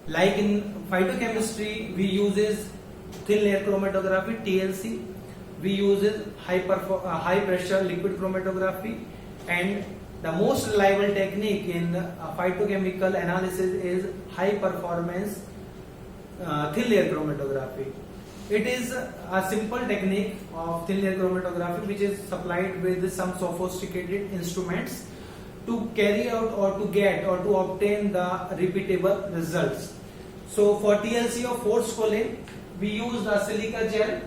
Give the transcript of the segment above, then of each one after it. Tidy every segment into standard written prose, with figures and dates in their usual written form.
Like in phytochemistry, we uses thin layer chromatography (TLC). We uses high pressure liquid chromatography, and the most reliable technique in phytochemical analysis is high performance thin layer chromatography. It is a simple technique of thin layer chromatography which is supplied with some sophisticated instruments to carry out or to get or to obtain the repeatable results. So for TLC of forskolin, we use the silica gel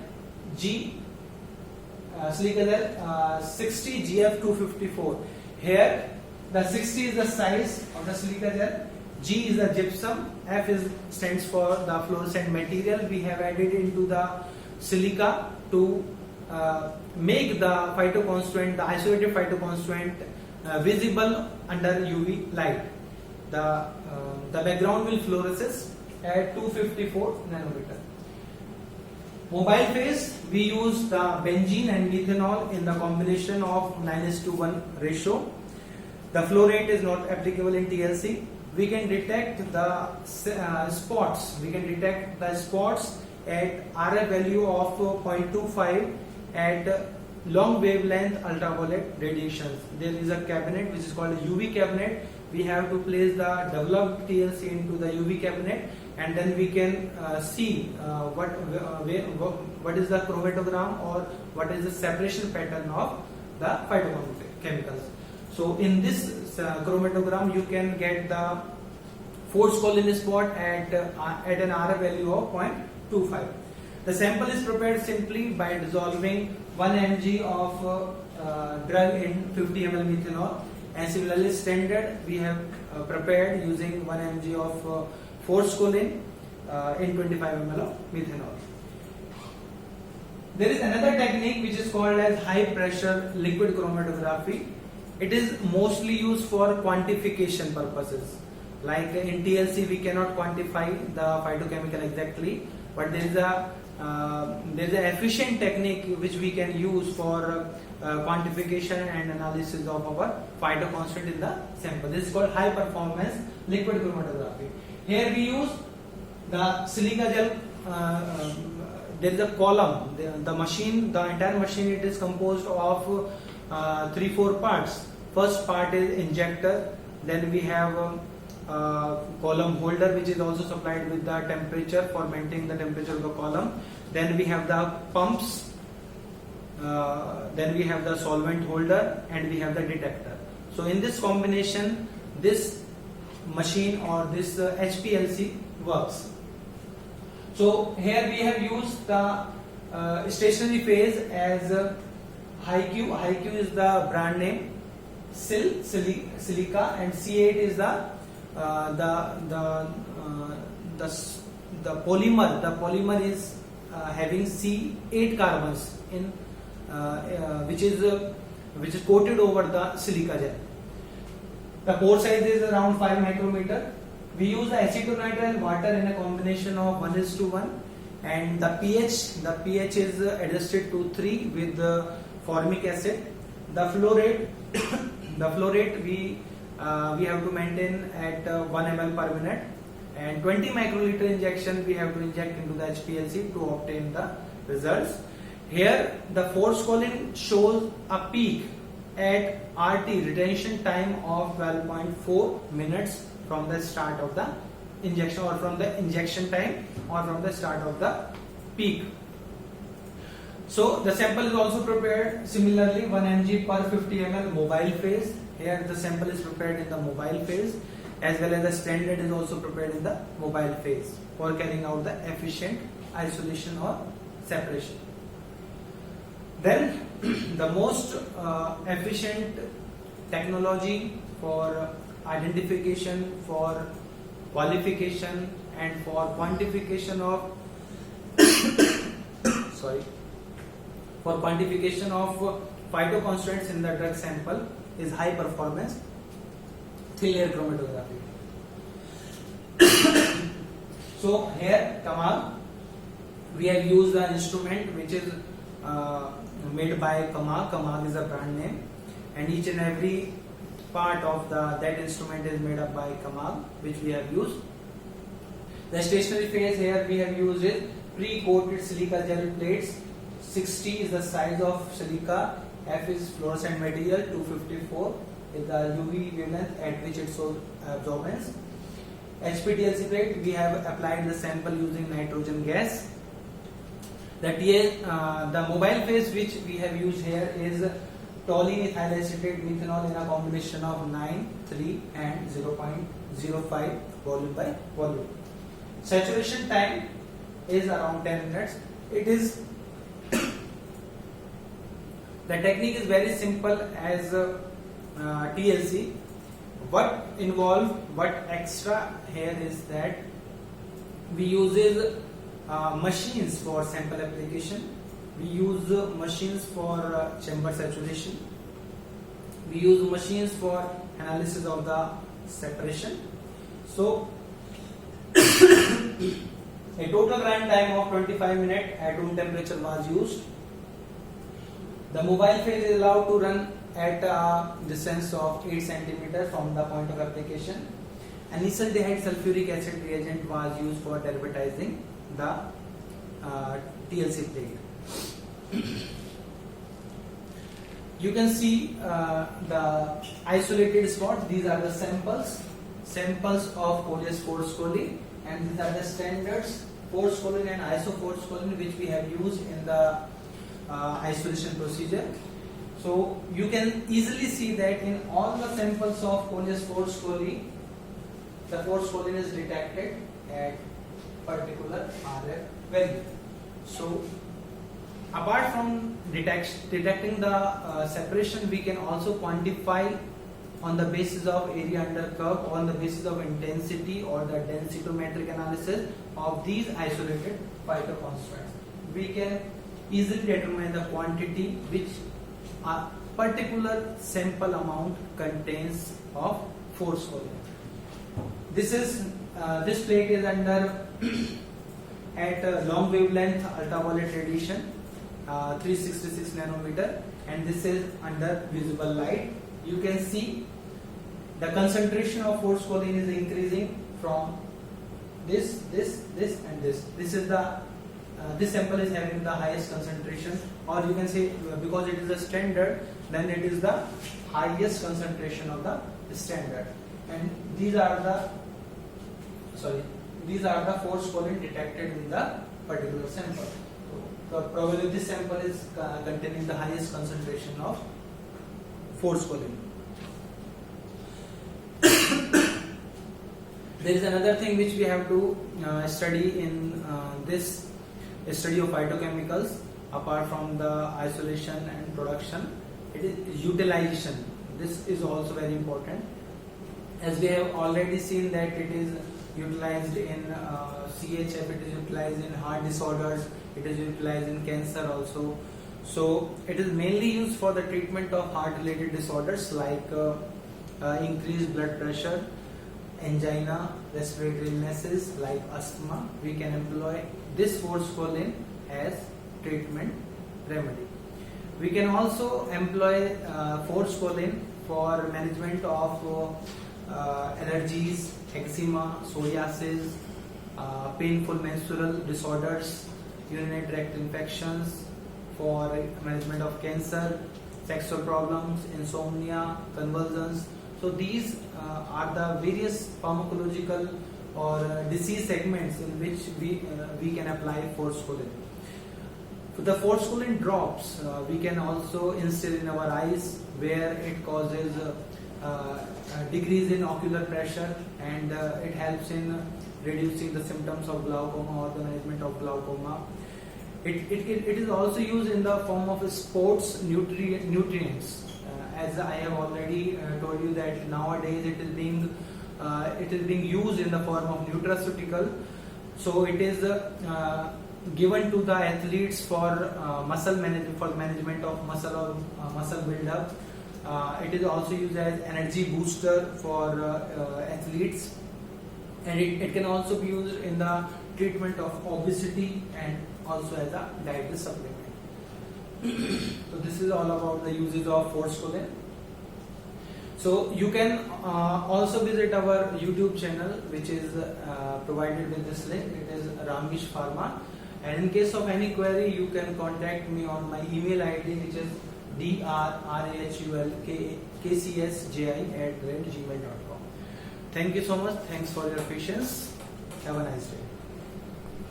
silica gel 60 GF254. Here the 60 is the size of the silica gel, G is the gypsum, F stands for the fluorescent material we have added into the silica to make the phytoconstituent, the isolated phytoconstituent visible under UV light. The background will fluoresce at 254 nanometer. Mobile phase, we use the benzene and methanol in the combination of 9:1 ratio. The flow rate is not applicable in TLC. We can detect the spots. We can detect the spots at RF value of 0.25 at long wavelength ultraviolet radiations. There is a cabinet which is called a UV cabinet. We have to place the developed TLC into the UV cabinet, and then we can see what is the chromatogram or what is the separation pattern of the phytochemicals. So in this chromatogram you can get the forskolin spot at an RF value of 0.25. The sample is prepared simply by dissolving 1 mg of drug in 50 ml methanol, and similarly standard we have prepared using 1 mg of forskolin in 25 ml of methanol. There is another technique which is called as high pressure liquid chromatography. It is mostly used for quantification purposes. Like in TLC we cannot quantify the phytochemical exactly, but there is an efficient technique which we can use for quantification and analysis of our phytoconstituent in the sample. This is called high performance liquid chromatography. Here we use the silica gel. There is a column. The machine, the entire machine, it is composed of 3-4 parts. First part is injector. Then we have column holder which is also supplied with the temperature for maintaining the temperature of the column. Then we have the pumps. Then we have the solvent holder, and we have the detector. So in this combination, this machine or this HPLC works. So here we have used the stationary phase as HiQ. HiQ is the brand name. Silica, and C8 is the polymer. The polymer is having C8 carbons in which is coated over the silica gel. The pore size is around 5 micrometer. We use the acetonitrile water in a combination of 1:1, and the pH is adjusted to 3 with the formic acid. The flow rate we have to maintain at 1 ml per minute, and 20 microliter injection we have to inject into the HPLC to obtain the results. Here the forskolin shows a peak at RT, retention time of 12.4 minutes from the start of the injection, or from the injection time, or from the start of the peak. So the sample is also prepared similarly, 1 mg per 50 ml mobile phase. Here the sample is prepared in the mobile phase, as well as the standard is also prepared in the mobile phase for carrying out the efficient isolation or separation. Then the most efficient technology for identification, for qualification, and for quantification of for quantification of phytoconstituents in the drug sample is high performance thin layer chromatography. So here Kamag, we have used the instrument which is made by Kamag. Kamag is a brand name, and each and every part of that instrument is made up by Kamag, which we have used. The stationary phase here we have used is pre-coated silica gel plates. 60 is the size of silica, F is fluorescent material, 254 is the UV wavelength at which it shows absorbance. HPTLC plate, we have applied the sample using nitrogen gas. The mobile phase which we have used here is toluene ethyl acetate methanol in a combination of 9, 3 and 0.05 volume by volume. Saturation time is around 10 minutes. It is the technique is very simple as TLC. What extra here is that we use machines for sample application. We use machines for chamber saturation. We use machines for analysis of the separation. So a total run time of 25 minutes at room temperature was used. The mobile phase is allowed to run at a distance of 8 cm from the point of application. Anisal sulfuric acid reagent was used for derivatizing the TLC plate. You can see the isolated spots. These are the samples of Colliers force choline, and these are the standards force choline and isoforce choline which we have used in the isolation procedure. So you can easily see that in all the samples of Colliers force choline, the force choline is detected at particular RF value. So apart from detecting the separation, we can also quantify on the basis of area under curve, on the basis of intensity or the densitometric analysis of these isolated phytoconstructs. We can easily determine the quantity which a particular sample amount contains of force choline. This plate is under at long wavelength ultraviolet radiation, 366 nanometer, and this is under visible light. You can see the concentration of force choline is increasing from this and this. This is the this sample is having the highest concentration, or you can say because it is a standard, then it is the highest concentration of the standard. And these are the force choline detected in the particular sample. So probably this sample is containing the highest concentration of force choline. There is another thing which we have to study in this study of phytochemicals. Apart from the isolation and production, it is utilization. This is also very important, as we have already seen that it is utilized in CHF, it is utilized in heart disorders, it is utilized in cancer also. So it is mainly used for the treatment of heart related disorders like increased blood pressure, angina, respiratory illnesses like asthma. We can employ this force choline as treatment remedy. We can also employ force choline for management of allergies, eczema, psoriasis, painful menstrual disorders, urinary tract infections, for management of cancer, sexual problems, insomnia, convulsions. So these are the various pharmacological or disease segments in which we can apply force choline. For the force choline drops, we can also instill in our eyes, where it causes a decrease in ocular pressure, and it helps in reducing the symptoms of glaucoma or the management of glaucoma. It is also used in the form of sports nutrients. As I have already told you that nowadays it is being used in the form of nutraceutical. So it is given to the athletes for management of muscle or muscle build-up. It is also used as energy booster for athletes, and it can also be used in the treatment of obesity and also as a dietary supplement. So this is all about the uses of force choline. So you can also visit our YouTube channel, which is provided with this link. It is Ramesh Pharma, and in case of any query, you can contact me on my email ID, which is drrahulkcsji@gmail.com. Thank you so much. Thanks for your patience. Have a nice day.